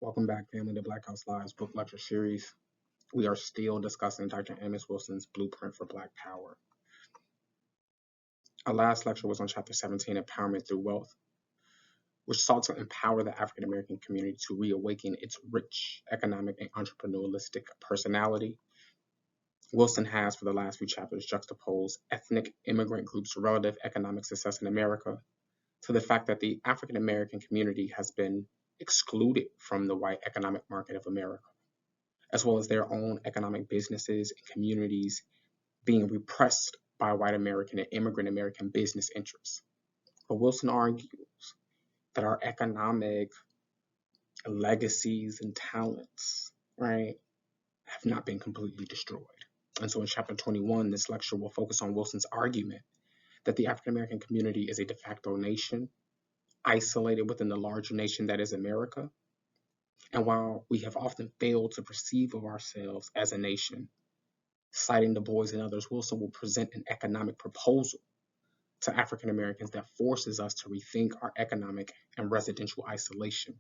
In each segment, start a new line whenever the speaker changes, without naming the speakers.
Welcome back, family, to Black House Live's book lecture series. We are still discussing Dr. Amos Wilson's Blueprint for Black Power. Our last lecture was on Chapter 17, Empowerment Through Wealth, which sought to empower the African American community to reawaken its rich economic and entrepreneurialistic personality. Wilson has, for the last few chapters, juxtaposed ethnic immigrant groups' relative economic success in America to the fact that the African American community has been excluded from the white economic market of America, as well as their own economic businesses and communities being repressed by white American and immigrant American business interests. But Wilson argues that our economic legacies and talents, right, have not been completely destroyed. And so in chapter 21, this lecture will focus on Wilson's argument that the African American community is a de facto nation, isolated within the larger nation that is America. And while we have often failed to perceive of ourselves as a nation, citing Du Bois and others, Wilson will present an economic proposal to African Americans that forces us to rethink our economic and residential isolation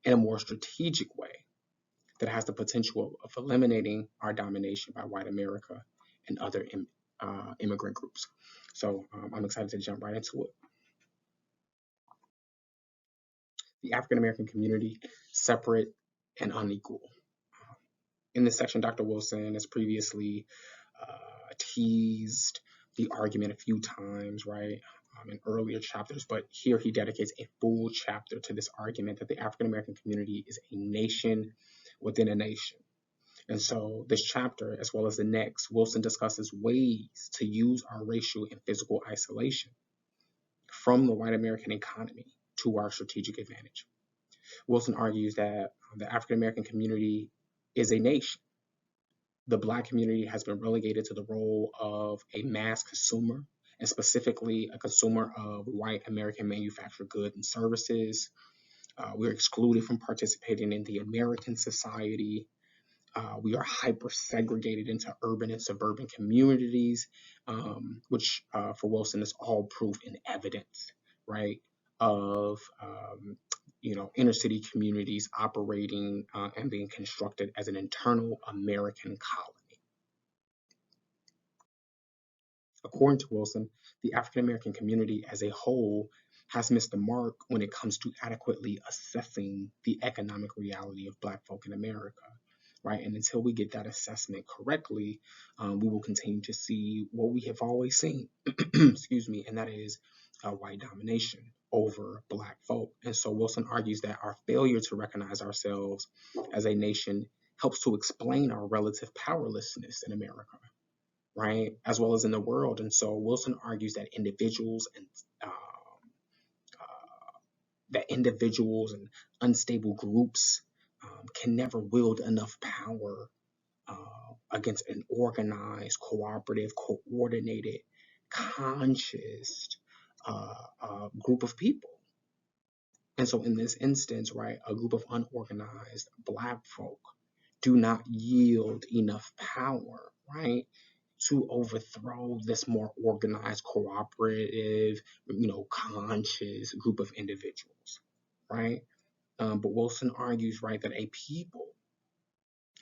in a more strategic way that has the potential of eliminating our domination by white America and other immigrant groups. So I'm excited to jump right into it. The African American community, separate and unequal. In this section, Dr. Wilson has previously teased the argument a few times, right, in earlier chapters, but here he dedicates a full chapter to this argument that the African American community is a nation within a nation. And so this chapter, as well as the next, Wilson discusses ways to use our racial and physical isolation from the white American economy to our strategic advantage. Wilson argues that the African American community is a nation. The Black community has been relegated to the role of a mass consumer, and specifically a consumer of white American manufactured goods and services. We're excluded from participating in the American society. We are hyper-segregated into urban and suburban communities, which for Wilson is all proof and evidence, right, of inner city communities operating and being constructed as an internal American colony. According to Wilson, the African American community as a whole has missed the mark when it comes to adequately assessing the economic reality of Black folk in America, right? And until we get that assessment correctly, we will continue to see what we have always seen, excuse me, and that is white domination over Black folk. And so Wilson argues that our failure to recognize ourselves as a nation helps to explain our relative powerlessness in America, right, as well as in the world. And so Wilson argues that individuals and unstable groups can never wield enough power against an organized, cooperative, coordinated, conscious group of people. And so in this instance, right, a group of unorganized Black folk do not yield enough power, right, to overthrow this more organized, cooperative, conscious group of individuals, right? But Wilson argues, right, that a people,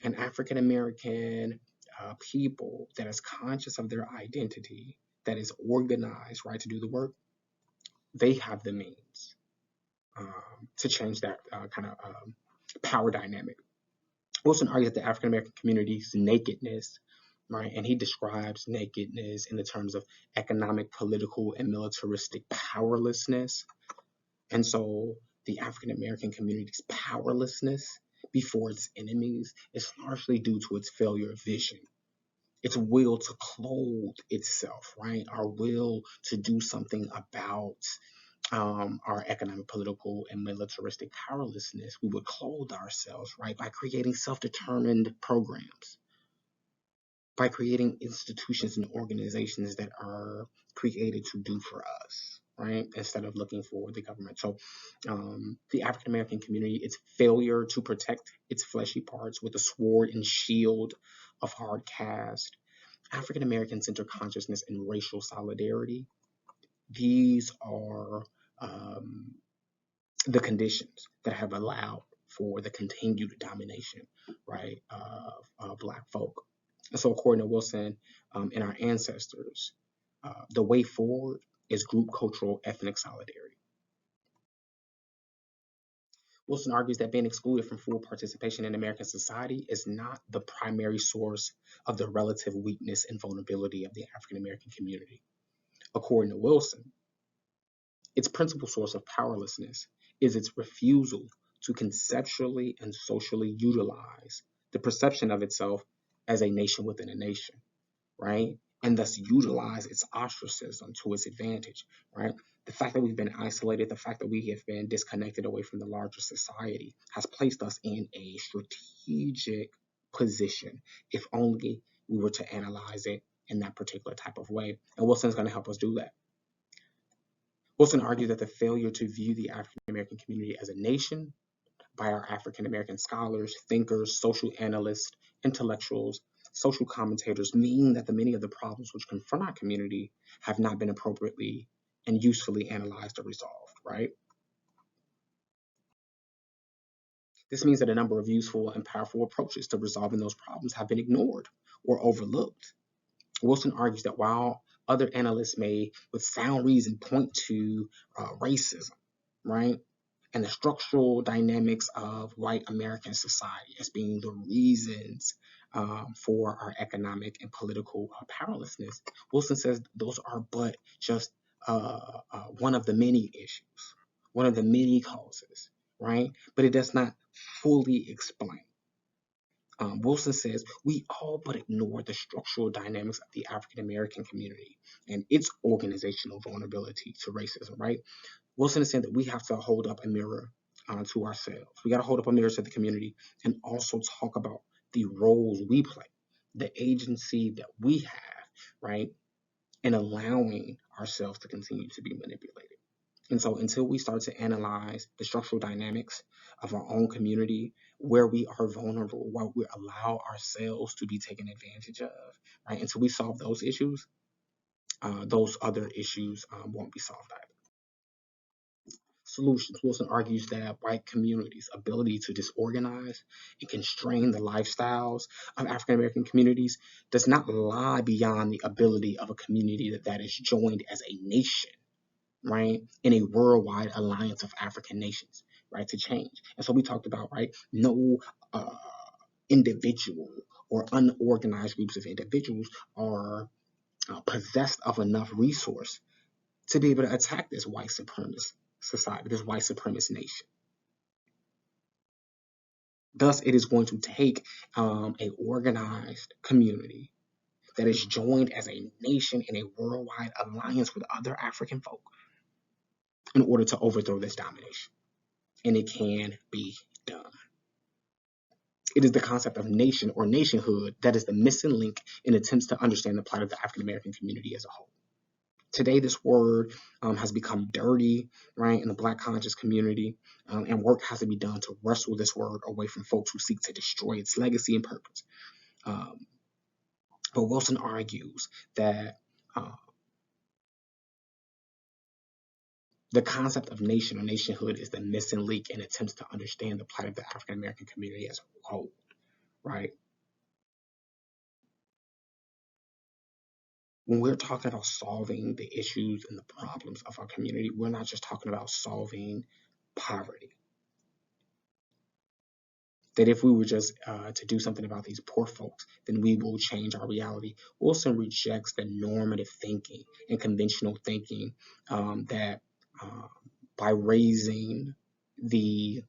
an African American people that is conscious of their identity, that is organized, right, to do the work, they have the means to change that kind of power dynamic. Wilson argues that the African American community's nakedness, right, and he describes nakedness in the terms of economic, political, and militaristic powerlessness. And so the African American community's powerlessness before its enemies is largely due to its failure of vision, its will to clothe itself, right, our will to do something about our economic, political, and militaristic powerlessness. We would clothe ourselves, right, by creating self-determined programs, by creating institutions and organizations that are created to do for us, right, instead of looking for the government. So the African American community, its failure to protect its fleshy parts with a sword and shield of hard caste, African American centered consciousness and racial solidarity, these are the conditions that have allowed for the continued domination, right, of Black folk. And so, according to Wilson and our ancestors, the way forward is group cultural ethnic solidarity. Wilson argues that being excluded from full participation in American society is not the primary source of the relative weakness and vulnerability of the African American community. According to Wilson, its principal source of powerlessness is its refusal to conceptually and socially utilize the perception of itself as a nation within a nation, right? And thus utilize its ostracism to its advantage, right? The fact that we've been isolated, the fact that we have been disconnected away from the larger society has placed us in a strategic position, if only we were to analyze it in that particular type of way. And Wilson's going to help us do that. Wilson argued that the failure to view the African American community as a nation by our African American scholars, thinkers, social analysts, intellectuals, social commentators mean that the many of the problems which confront our community have not been appropriately and usefully analyzed or resolved, right? This means that a number of useful and powerful approaches to resolving those problems have been ignored or overlooked. Wilson argues that while other analysts may, with sound reason, point to racism, right, and the structural dynamics of white American society as being the reasons for our economic and political powerlessness, Wilson says those are but just one of the many issues, one of the many causes, right? But it does not fully explain. Wilson says we all but ignore the structural dynamics of the African American community and its organizational vulnerability to racism, right? Wilson is saying that we have to hold up a mirror to ourselves. We got to hold up a mirror to the community and also talk about the roles we play, the agency that we have, right, in allowing ourselves to continue to be manipulated. And so until we start to analyze the structural dynamics of our own community, where we are vulnerable, where we allow ourselves to be taken advantage of, right? Until we solve those issues, those other issues won't be solved either. Solutions. Wilson argues that white communities' ability to disorganize and constrain the lifestyles of African American communities does not lie beyond the ability of a community that is joined as a nation, right, in a worldwide alliance of African nations, right, to change. And so we talked about, right, no individual or unorganized groups of individuals are possessed of enough resource to be able to attack this white supremacist society, this white supremacist nation. Thus, it is going to take a organized community that is joined as a nation in a worldwide alliance with other African folk in order to overthrow this domination. And it can be done. It is the concept of nation or nationhood that is the missing link in attempts to understand the plight of the African American community as a whole. Today, this word has become dirty, right, in the Black conscious community, and work has to be done to wrestle this word away from folks who seek to destroy its legacy and purpose. But Wilson argues that the concept of nation or nationhood is the missing link in attempts to understand the plight of the African American community as a whole, right? When we're talking about solving the issues and the problems of our community, we're not just talking about solving poverty. That if we were just to do something about these poor folks, then we will change our reality. Wilson rejects the normative thinking and conventional thinking that by raising the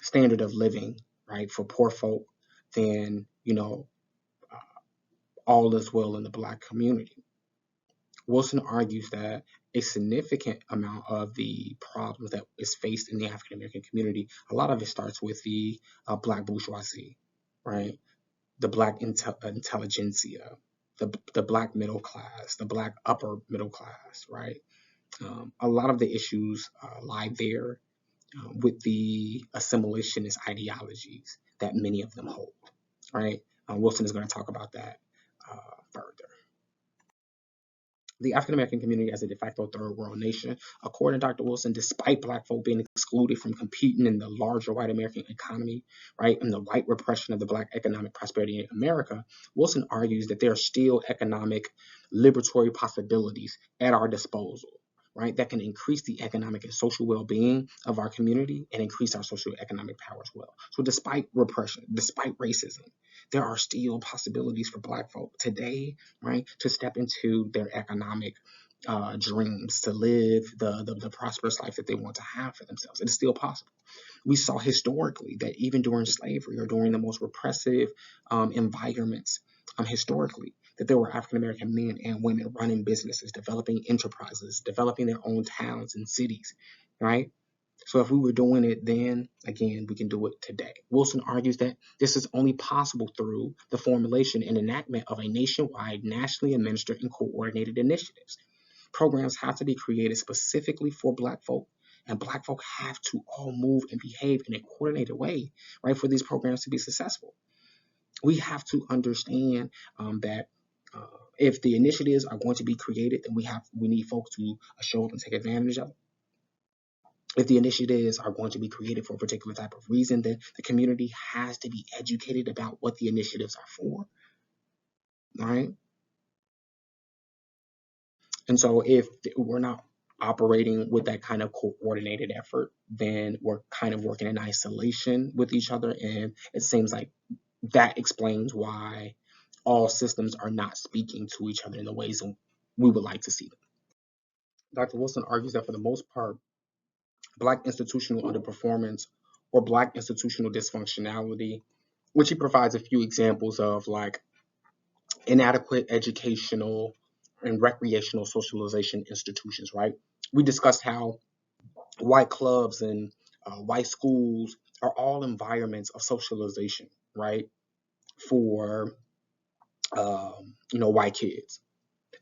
standard of living, right, for poor folk, then, all is well in the Black community. Wilson argues that a significant amount of the problems that is faced in the African American community, a lot of it starts with the Black bourgeoisie, right? The Black intelligentsia, the Black middle class, the Black upper middle class, right? A lot of the issues lie there with the assimilationist ideologies that many of them hold, right? Wilson is going to talk about that further. The African American community as a de facto third world nation, according to Dr. Wilson, despite Black folk being excluded from competing in the larger white American economy, right, and the white repression of the Black economic prosperity in America, Wilson argues that there are still economic liberatory possibilities at our disposal, right, that can increase the economic and social well-being of our community and increase our social economic power as well. So despite repression, despite racism, there are still possibilities for Black folk today, right, to step into their economic dreams, to live the prosperous life that they want to have for themselves. It is still possible. We saw historically that even during slavery or during the most repressive environments, historically, that there were African American men and women running businesses, developing enterprises, developing their own towns and cities, right? So if we were doing it then, again, we can do it today. Wilson argues that this is only possible through the formulation and enactment of a nationwide, nationally administered and coordinated initiatives. Programs have to be created specifically for Black folk, and Black folk have to all move and behave in a coordinated way, right, for these programs to be successful. We have to understand that if the initiatives are going to be created, then we need folks to show up and take advantage of it. If the initiatives are going to be created for a particular type of reason, then the community has to be educated about what the initiatives are for, right? And so if we're not operating with that kind of coordinated effort, then we're kind of working in isolation with each other. And it seems like that explains why all systems are not speaking to each other in the ways we would like to see them. Dr. Wilson argues that for the most part, Black institutional underperformance or Black institutional dysfunctionality, which he provides a few examples of, like inadequate educational and recreational socialization institutions, right? We discussed how white clubs and white schools are all environments of socialization, right? For white kids.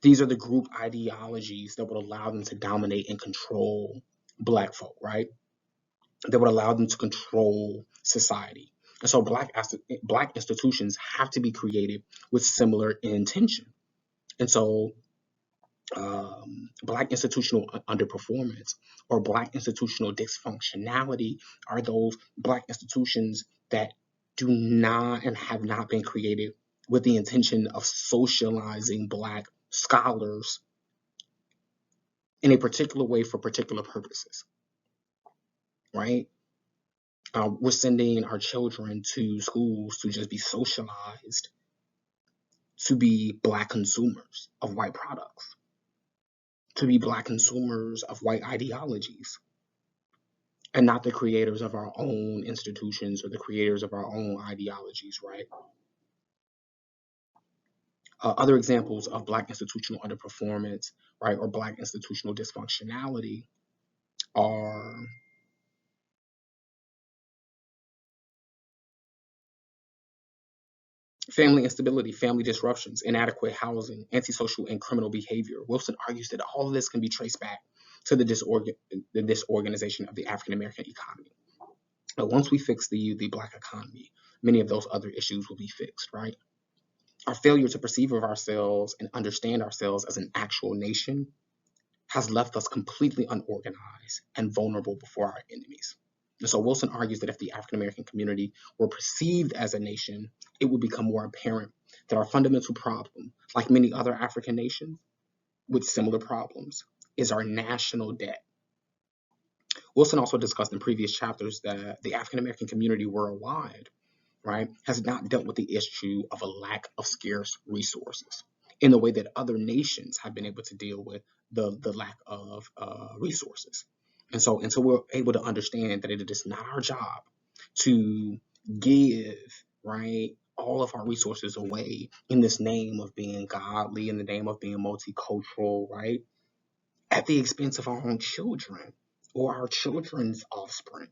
These are the group ideologies that would allow them to dominate and control Black folk, right? That would allow them to control society. And so black institutions have to be created with similar intention. And so Black institutional underperformance or Black institutional dysfunctionality are those Black institutions that do not and have not been created with the intention of socializing Black scholars in a particular way for particular purposes, right? We're sending our children to schools to just be socialized to be Black consumers of white products, to be Black consumers of white ideologies, and not the creators of our own institutions or the creators of our own ideologies, right? Other examples of Black institutional underperformance, right, or Black institutional dysfunctionality are family instability, family disruptions, inadequate housing, antisocial and criminal behavior. Wilson argues that all of this can be traced back to the disorganization of the African American economy. But once we fix the Black economy, many of those other issues will be fixed, right? Our failure to perceive of ourselves and understand ourselves as an actual nation has left us completely unorganized and vulnerable before our enemies. And so Wilson argues that if the African American community were perceived as a nation, it would become more apparent that our fundamental problem, like many other African nations with similar problems, is our national debt. Wilson also discussed in previous chapters that the African American community worldwide, right, has not dealt with the issue of a lack of scarce resources in the way that other nations have been able to deal with the lack of resources. And so until we're able to understand that it is not our job to give, right, all of our resources away in this name of being godly, in the name of being multicultural, right, at the expense of our own children or our children's offspring,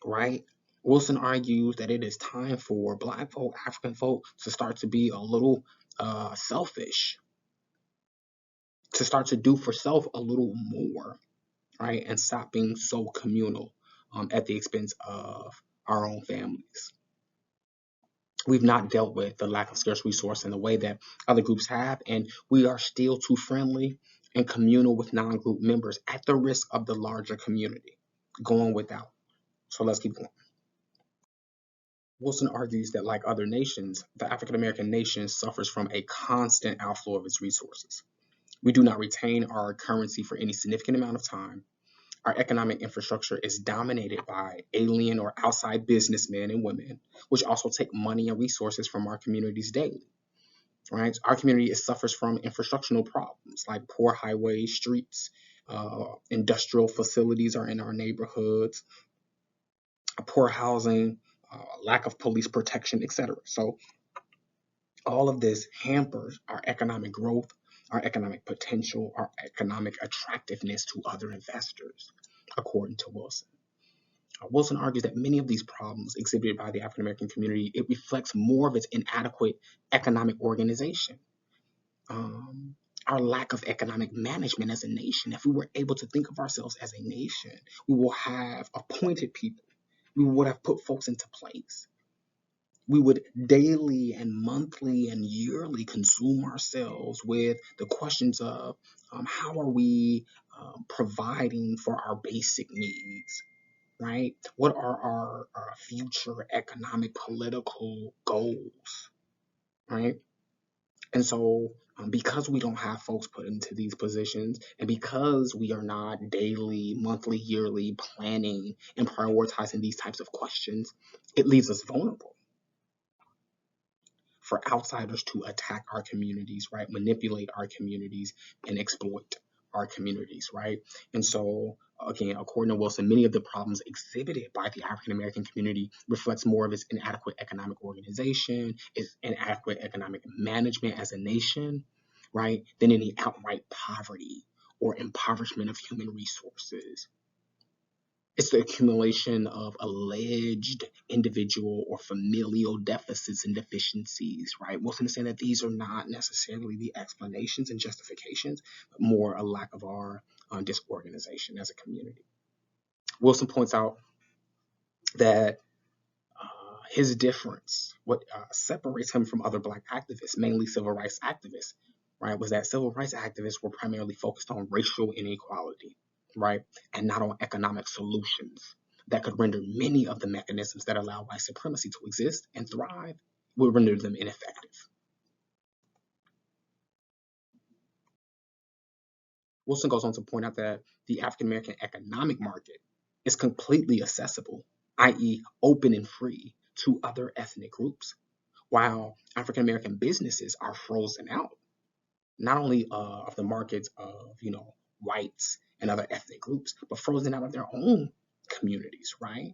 right? Wilson argues that it is time for Black folk, African folk to start to be a little selfish, to start to do for self a little more, right? And stop being so communal at the expense of our own families. We've not dealt with the lack of scarce resource in the way that other groups have, and we are still too friendly and communal with non-group members at the risk of the larger community going without. So let's keep going. Wilson argues that, like other nations, the African American nation suffers from a constant outflow of its resources. We do not retain our currency for any significant amount of time. Our economic infrastructure is dominated by alien or outside businessmen and women, which also take money and resources from our communities daily. Right? Our community suffers from infrastructural problems like poor highways, streets, industrial facilities are in our neighborhoods, poor housing, lack of police protection, etc. So all of this hampers our economic growth, our economic potential, our economic attractiveness to other investors, according to Wilson. Wilson argues that many of these problems exhibited by the African American community, it reflects more of its inadequate economic organization, our lack of economic management as a nation. If we were able to think of ourselves as a nation, we will have appointed people. We would have put folks into place. We would daily and monthly and yearly consume ourselves with the questions of how are we providing for our basic needs, right? What are our future economic, political goals, right? And so, because we don't have folks put into these positions, and because we are not daily, monthly, yearly planning and prioritizing these types of questions, it leaves us vulnerable for outsiders to attack our communities, right? Manipulate our communities and exploit our communities, right? And so, again, according to Wilson, many of the problems exhibited by the African American community reflects more of its inadequate economic organization, its inadequate economic management as a nation, right, than any outright poverty or impoverishment of human resources. It's the accumulation of alleged individual or familial deficits and deficiencies, right? Wilson is saying that these are not necessarily the explanations and justifications, but more a lack of our disorganization as a community. Wilson points out that his difference, what separates him from other Black activists, mainly civil rights activists, right, was that civil rights activists were primarily focused on racial inequality, right, and not on economic solutions that could render many of the mechanisms that allow white supremacy to exist and thrive, would render them ineffective. Wilson goes on to point out that the African American economic market is completely accessible, i.e., open and free to other ethnic groups, while African American businesses are frozen out, not only of the markets of whites and other ethnic groups, but frozen out of their own communities, right?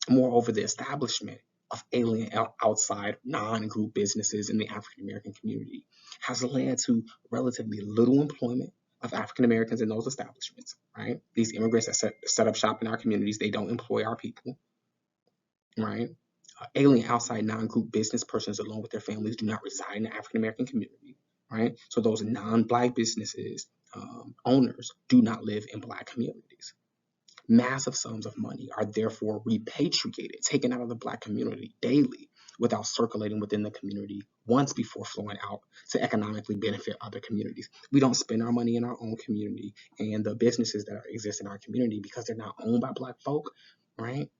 Moreover, the establishment of alien outside non-group businesses in the African American community has led to relatively little employment of African Americans in those establishments, right? These immigrants that set up shop in our communities, they don't employ our people, right? Alien outside non-group business persons along with their families do not reside in the African American community, right? So those non-Black businesses owners do not live in Black communities. Massive sums of money are therefore repatriated, taken out of the Black community daily without circulating within the community once before flowing out to economically benefit other communities. We don't spend our money in our own community, and the businesses that exist in our community, because they're not owned by Black folk, right?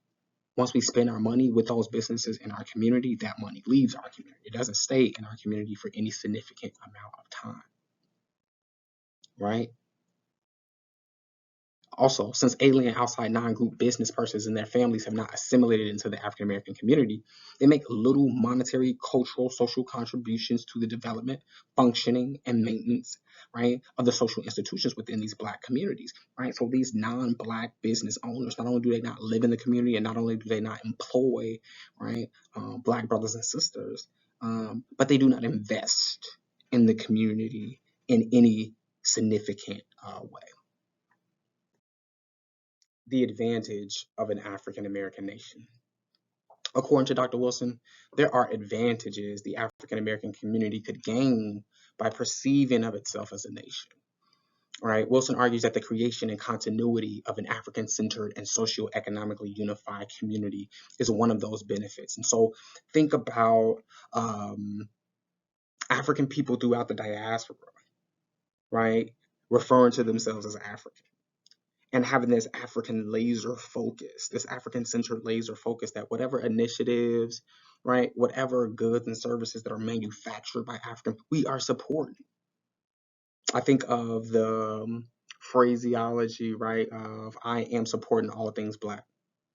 Once we spend our money with those businesses in our community, that money leaves our community. It doesn't stay in our community for any significant amount of time, right? Also, since alien outside non-group business persons and their families have not assimilated into the African American community, they make little monetary, cultural, social contributions to the development, functioning, and maintenance, right, of the social institutions within these Black communities, right? So these non-Black business owners, not only do they not live in the community, and not only do they not employ, right, Black brothers and sisters, but they do not invest in the community in any significant way. The advantage of an African American nation. According to Dr. Wilson, there are advantages the African American community could gain by perceiving of itself as a nation. right? Wilson argues that the creation and continuity of an African-centered and socio-economically unified community is one of those benefits. And so think about African people throughout the diaspora, right? Referring to themselves as African and having this African laser focus, this African-centered laser focus that whatever initiatives, right, whatever goods and services that are manufactured by African, we are supporting. I think of the phraseology, right, of I am supporting all things Black,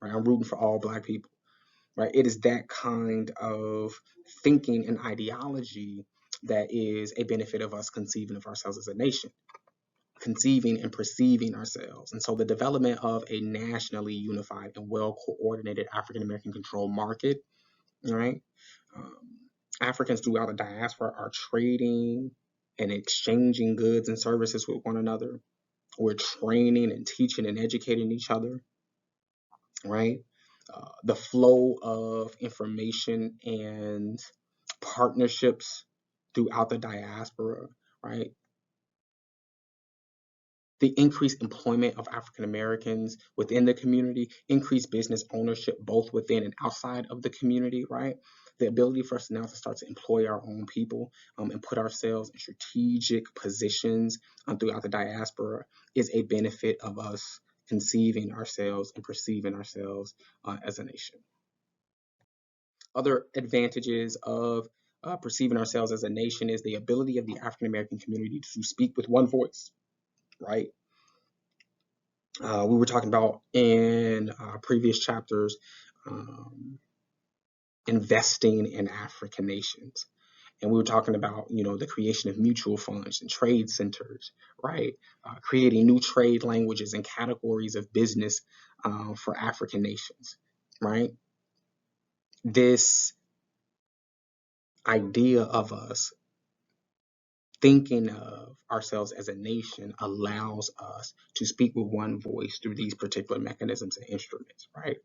right? I'm rooting for all Black people, right? It is that kind of thinking and ideology that is a benefit of us conceiving of ourselves as a nation, conceiving and perceiving ourselves. And so the development of a nationally unified and well-coordinated African-American controlled market, right? Um, Africans throughout the diaspora are trading and exchanging goods and services with one another. We're training and teaching and educating each other, right? The flow of information and partnerships throughout the diaspora, right? The increased employment of African Americans within the community, increased business ownership both within and outside of the community, right? The ability for us now to start to employ our own people and put ourselves in strategic positions throughout the diaspora is a benefit of us conceiving ourselves and perceiving ourselves as a nation. Other advantages of perceiving ourselves as a nation is the ability of the African American community to speak with one voice, right? We were talking about in previous chapters investing in African nations. And we were talking about, the creation of mutual funds and trade centers, right? Creating new trade languages and categories of business for African nations, right? This idea of us thinking of ourselves as a nation allows us to speak with one voice through these particular mechanisms and instruments, right?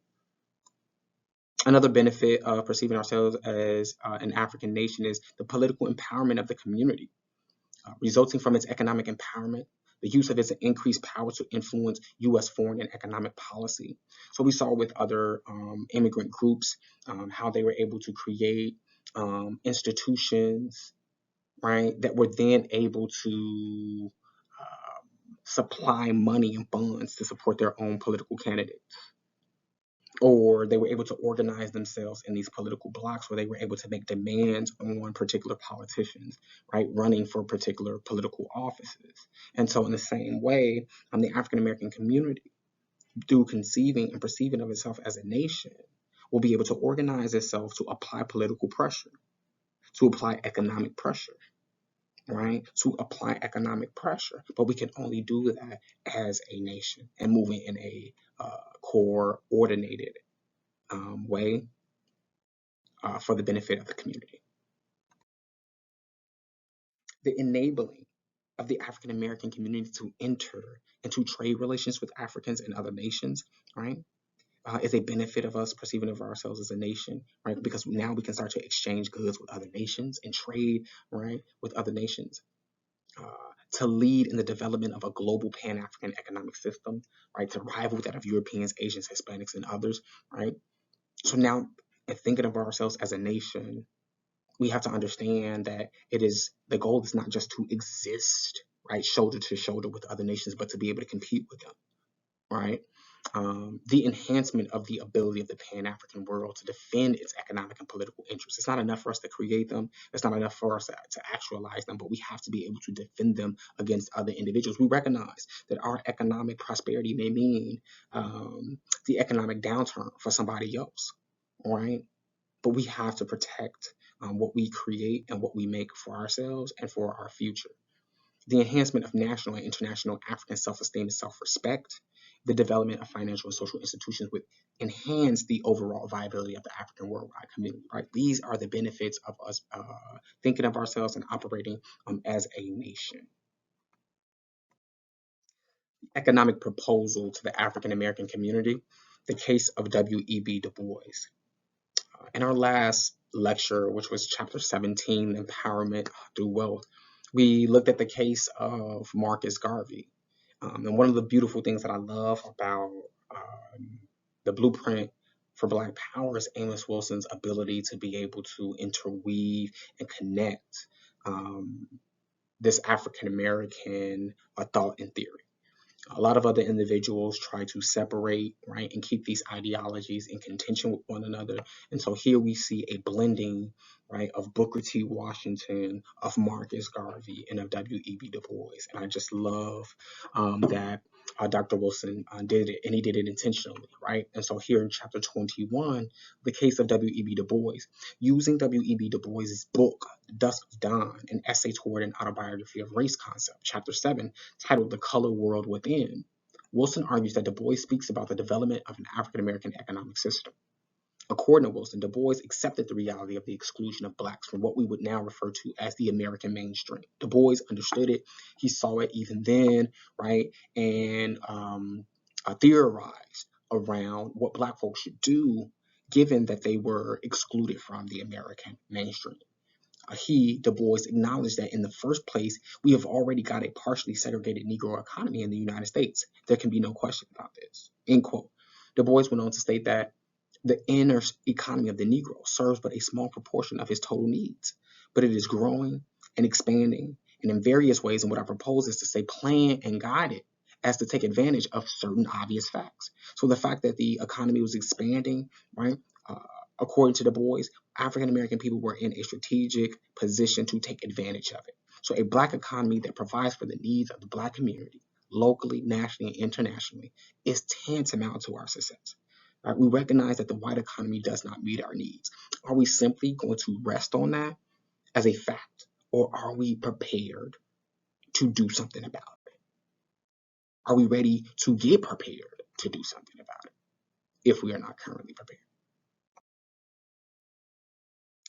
Another benefit of perceiving ourselves as an African nation is the political empowerment of the community, resulting from its economic empowerment, the use of its increased power to influence U.S. foreign and economic policy. So we saw with other immigrant groups how they were able to create institutions, right, that were then able to supply money and funds to support their own political candidates. Or they were able to organize themselves in these political blocks where they were able to make demands on particular politicians, right, running for particular political offices. And so in the same way, the African American community, through conceiving and perceiving of itself as a nation, will be able to organize itself to apply political pressure, to apply economic pressure, right, to apply economic pressure. But we can only do that as a nation and moving in a coordinated way for the benefit of the community. The enabling of the African American community to enter into trade relations with Africans and other nations, right, is a benefit of us perceiving of ourselves as a nation, right? Because now we can start to exchange goods with other nations and trade, right, with other nations. To lead in the development of a global Pan-African economic system, right, to rival that of Europeans, Asians, Hispanics, and others, right? So now, in thinking of ourselves as a nation, we have to understand that the goal is not just to exist, right, shoulder to shoulder with other nations, but to be able to compete with them, right? The enhancement of the ability of the Pan-African world to defend its economic and political interests. It's not enough for us to create them. It's not enough for us to actualize them, but we have to be able to defend them against other individuals. We recognize that our economic prosperity may mean the economic downturn for somebody else, right? But we have to protect what we create and what we make for ourselves and for our future. The enhancement of national and international African self-esteem and self-respect, the development of financial and social institutions would enhance the overall viability of the African worldwide community, right? These are the benefits of us thinking of ourselves and operating as a nation. Economic proposal to the African American community, the case of W.E.B. Du Bois. In our last lecture, which was chapter 17, Empowerment Through Wealth, We looked at the case of Marcus Garvey. And one of the beautiful things that I love about the blueprint for Black Power is Amos Wilson's ability to be able to interweave and connect um, this African American thought and theory. A lot of other individuals try to separate, right, and keep these ideologies in contention with one another. And so here we see a blending, right, of Booker T. Washington, of Marcus Garvey, and of W.E.B. Du Bois. And I just love that Dr. Wilson did it, and he did it intentionally, right? And so here in chapter 21, the case of W.E.B. Du Bois, using W.E.B. Du Bois's book, Dusk of Dawn, an essay toward an autobiography of race concept, chapter 7, titled The Color World Within, Wilson argues that Du Bois speaks about the development of an African American economic system. According to Wilson, Du Bois accepted the reality of the exclusion of blacks from what we would now refer to as the American mainstream. Du Bois understood it. He saw it even then, right? And theorized around what black folks should do given that they were excluded from the American mainstream. Du Bois, acknowledged that in the first place, we have already got a partially segregated Negro economy in the United States. There can be no question about this. End quote. Du Bois went on to state that the inner economy of the Negro serves but a small proportion of his total needs, but it is growing and expanding, and in various ways. And what I propose is to say plan and guide it as to take advantage of certain obvious facts. So the fact that the economy was expanding, right, uh, according to Du Bois, African American people were in a strategic position to take advantage of it. So a black economy that provides for the needs of the black community, locally, nationally, and internationally, is tantamount to our success. Right? We recognize that the white economy does not meet our needs. Are we simply going to rest on that as a fact, or are we prepared to do something about it? Are we ready to get prepared to do something about it if we are not currently prepared?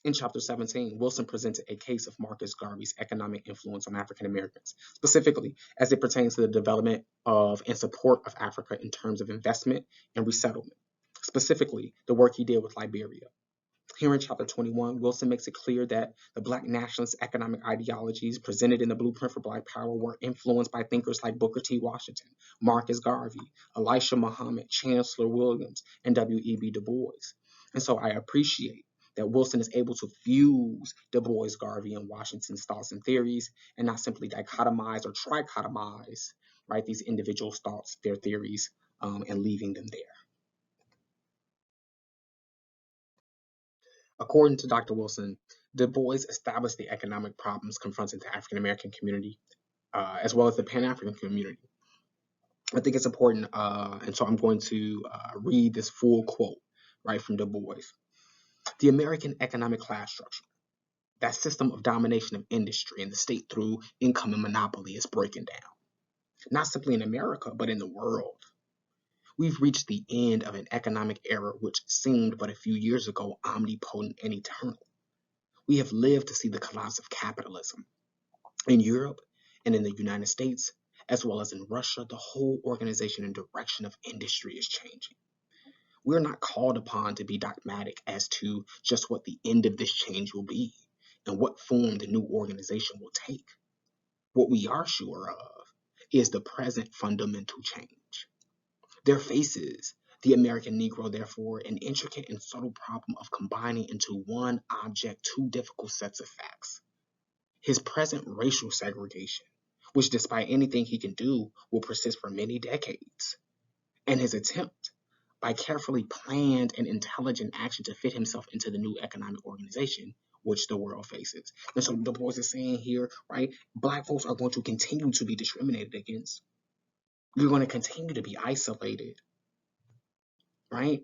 In chapter 17, Wilson presented a case of Marcus Garvey's economic influence on African Americans, specifically as it pertains to the development of and support of Africa in terms of investment and resettlement, specifically the work he did with Liberia. Here in chapter 21, Wilson makes it clear that the Black nationalist economic ideologies presented in the Blueprint for Black Power were influenced by thinkers like Booker T. Washington, Marcus Garvey, Elisha Muhammad, Chancellor Williams, and W.E.B. Du Bois. And so I appreciate that Wilson is able to fuse Du Bois, Garvey, and Washington's thoughts and theories, and not simply dichotomize or trichotomize, right, these individual thoughts, their theories, and leaving them there. According to Dr. Wilson, Du Bois established the economic problems confronting the African American community, as well as the Pan African community. I think it's important, and so I'm going to read this full quote right from Du Bois. The American economic class structure, that system of domination of industry and the state through income and monopoly, is breaking down, not simply in America, but in the world. We've reached the end of an economic era which seemed but a few years ago omnipotent and eternal. We have lived to see the collapse of capitalism. In Europe and in the United States, as well as in Russia, the whole organization and direction of industry is changing. We're not called upon to be dogmatic as to just what the end of this change will be and what form the new organization will take. What we are sure of is the present fundamental change. There faces the American Negro, therefore, an intricate and subtle problem of combining into one object two difficult sets of facts. His present racial segregation, which despite anything he can do, will persist for many decades, and his attempt, by carefully planned and intelligent action, to fit himself into the new economic organization which the world faces. And so Du Bois is saying here, right, black folks are going to continue to be discriminated against. You're going to continue to be isolated, right?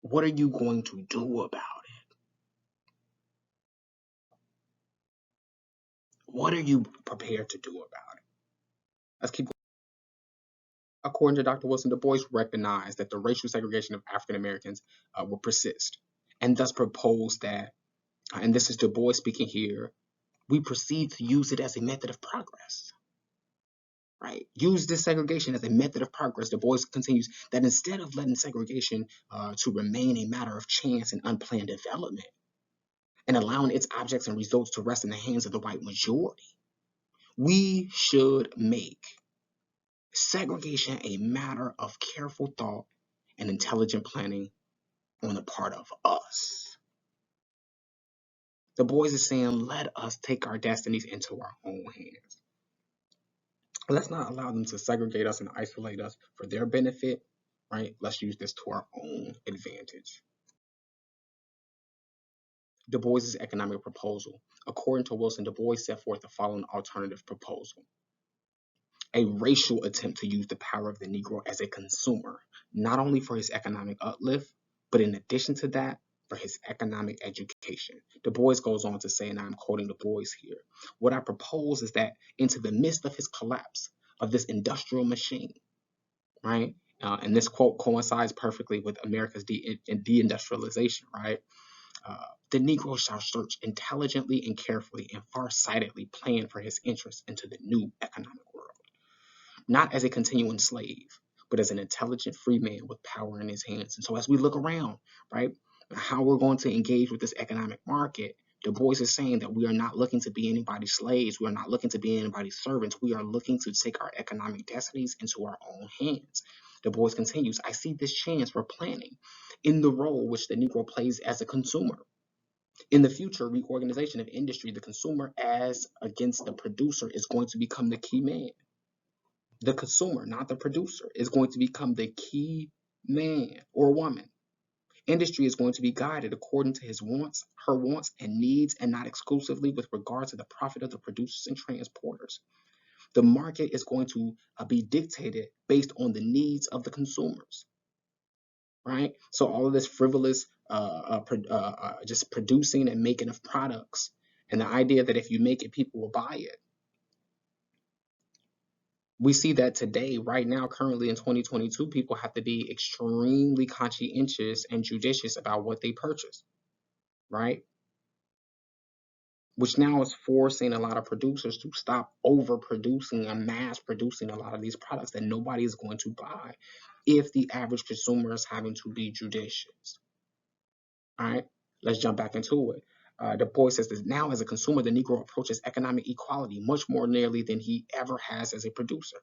What are you going to do about it? What are you prepared to do about it? Let's keep going. According to Dr. Wilson, Du Bois recognized that the racial segregation of African Americans will persist, and thus proposed that, and this is Du Bois speaking here, we proceed to use it as a method of progress. Right? Use this segregation as a method of progress. Du Bois continues that instead of letting segregation to remain a matter of chance and unplanned development, and allowing its objects and results to rest in the hands of the white majority. We should make segregation a matter of careful thought and intelligent planning on the part of us. Du Bois is saying, let us take our destinies into our own hands. Let's not allow them to segregate us and isolate us for their benefit, right? Let's use this to our own advantage. Du Bois's economic proposal. According to Wilson, Du Bois set forth the following alternative proposal: a racial attempt to use the power of the Negro as a consumer, not only for his economic uplift, but in addition to that, for his economic education. Du Bois goes on to say, and I'm quoting Du Bois here, what I propose is that into the midst of his collapse of this industrial machine, right? And this quote coincides perfectly with America's deindustrialization, right? The Negro shall search intelligently and carefully and farsightedly plan for his interests into the new economic world, not as a continuing slave, but as an intelligent free man with power in his hands. And so as we look around, right, how we're going to engage with this economic market, Du Bois is saying that we are not looking to be anybody's slaves. We are not looking to be anybody's servants. We are looking to take our economic destinies into our own hands. Du Bois continues, I see this chance for planning in the role which the Negro plays as a consumer. In the future reorganization of industry, the consumer as against the producer is going to become the key man. The consumer, not the producer, is going to become the key man or woman. Industry is going to be guided according to his wants, her wants and needs, and not exclusively with regard to the profit of the producers and transporters. The market is going to be dictated based on the needs of the consumers, right? So all of this frivolous, just producing and making of products, and the idea that if you make it, people will buy it. We see that today, right now, currently in 2022, people have to be extremely conscientious and judicious about what they purchase, right? Which now is forcing a lot of producers to stop overproducing and mass producing a lot of these products that nobody is going to buy if the average consumer is having to be judicious. All right, let's jump back into it. Du Bois says that now as a consumer, the Negro approaches economic equality much more nearly than he ever has as a producer.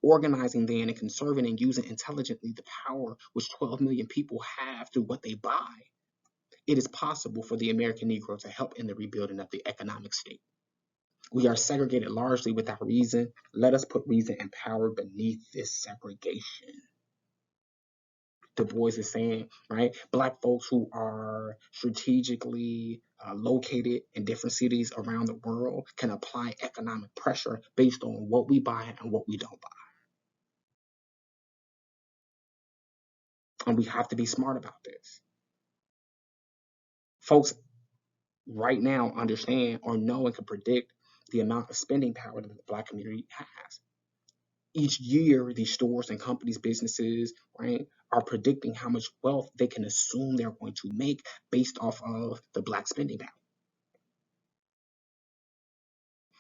Organizing then and conserving and using intelligently the power which 12 million people have through what they buy, it is possible for the American Negro to help in the rebuilding of the economic state. We are segregated largely without reason. Let us put reason and power beneath this segregation. Du Bois is saying, right, Black folks who are strategically located in different cities around the world can apply economic pressure based on what we buy and what we don't buy. And we have to be smart about this. Folks right now understand or know and can predict the amount of spending power that the Black community has. Each year, these stores and companies, businesses, right, are predicting how much wealth they can assume they're going to make based off of the Black spending power.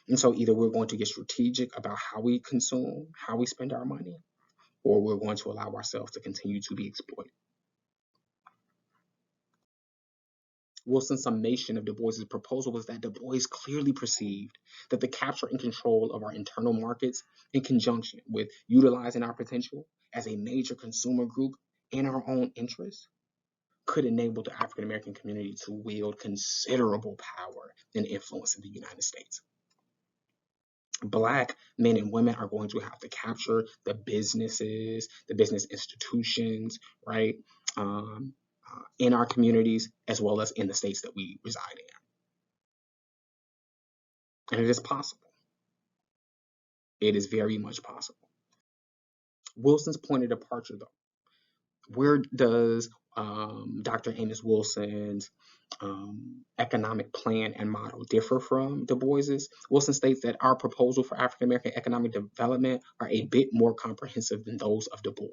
And so either we're going to get strategic about how we consume, how we spend our money, or we're going to allow ourselves to continue to be exploited. Wilson's summation of Du Bois's proposal was that Du Bois clearly perceived that the capture and control of our internal markets, in conjunction with utilizing our potential as a major consumer group in our own interests, could enable the African American community to wield considerable power and influence in the United States. Black men and women are going to have to capture the businesses, the business institutions, right, in our communities, as well as in the states that we reside in. And it is possible. It is very much possible. Wilson's point of departure, though, where does Dr. Amos Wilson's economic plan and model differ from Du Bois's? Wilson states that our proposal for African American economic development are a bit more comprehensive than those of Du Bois,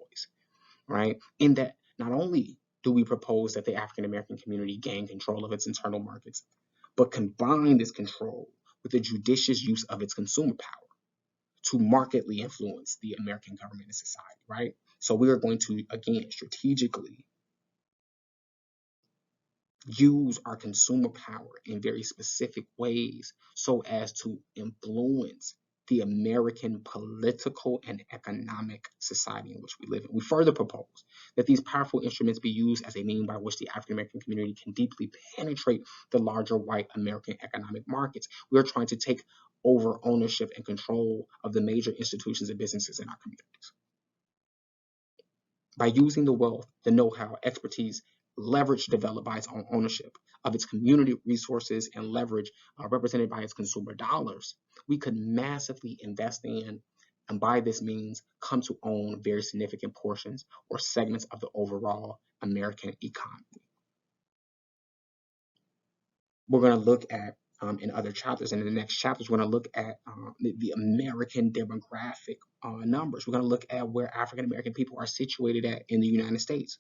right? In that not only do we propose that the African American community gain control of its internal markets, but combine this control with the judicious use of its consumer power to markedly influence the American government and society, right? So we are going to, again, strategically use our consumer power in very specific ways so as to influence the American political and economic society in which we live in. We further propose that these powerful instruments be used as a means by which the African American community can deeply penetrate the larger white American economic markets. We are trying to take over ownership and control of the major institutions and businesses in our communities. By using the wealth, the know-how, expertise, leverage developed by its own ownership of its community resources and leverage represented by its consumer dollars, we could massively invest in and by this means come to own very significant portions or segments of the overall American economy. We're going to look at in other chapters, and in the next chapters, we're going to look at the American demographic numbers. We're going to look at where African American people are situated at in the United States.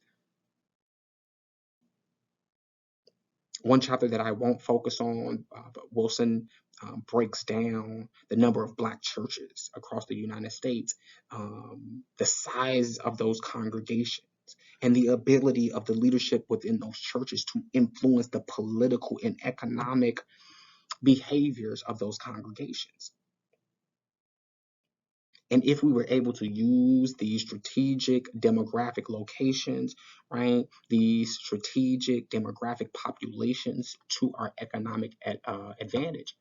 One chapter that I won't focus on, but Wilson breaks down the number of Black churches across the United States, the size of those congregations, and the ability of the leadership within those churches to influence the political and economic behaviors of those congregations. And if we were able to use these strategic demographic locations, right, these strategic demographic populations to our economic advantage,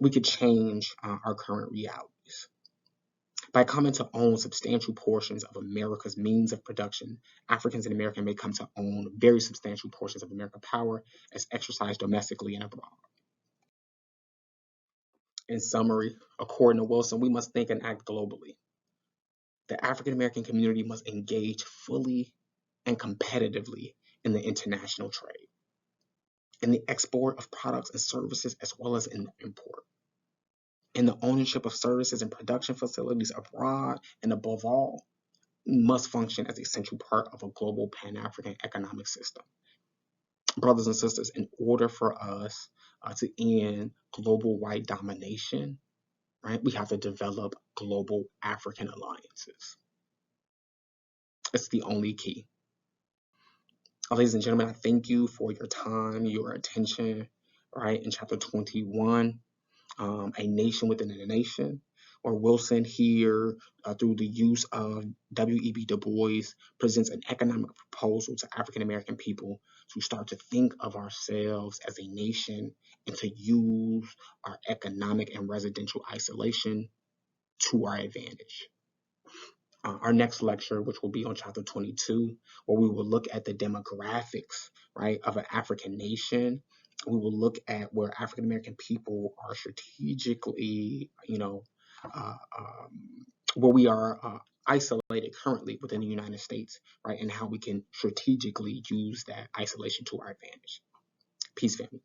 we could change our current realities. By coming to own substantial portions of America's means of production, Africans and Americans may come to own very substantial portions of American power as exercised domestically and abroad. In summary, according to Wilson, we must think and act globally. The African American community must engage fully and competitively in the international trade, in the export of products and services, as well as in the import, in the ownership of services and production facilities abroad, and above all, must function as a central part of a global Pan-African economic system. Brothers and sisters, in order for us to end global white domination, right, we have to develop global African alliances. It's the only key. Ladies and gentlemen, I thank you for your time, your attention, right? In chapter 21, A Nation Within a Nation, where Wilson here, through the use of W.E.B. Du Bois, presents an economic proposal to African American people to start to think of ourselves as a nation and to use our economic and residential isolation to our advantage. Our next lecture, which will be on chapter 22, where we will look at the demographics, right, of an African nation. We will look at where African American people are strategically, where we are isolated currently within the United States, right, and how we can strategically use that isolation to our advantage. Peace, family.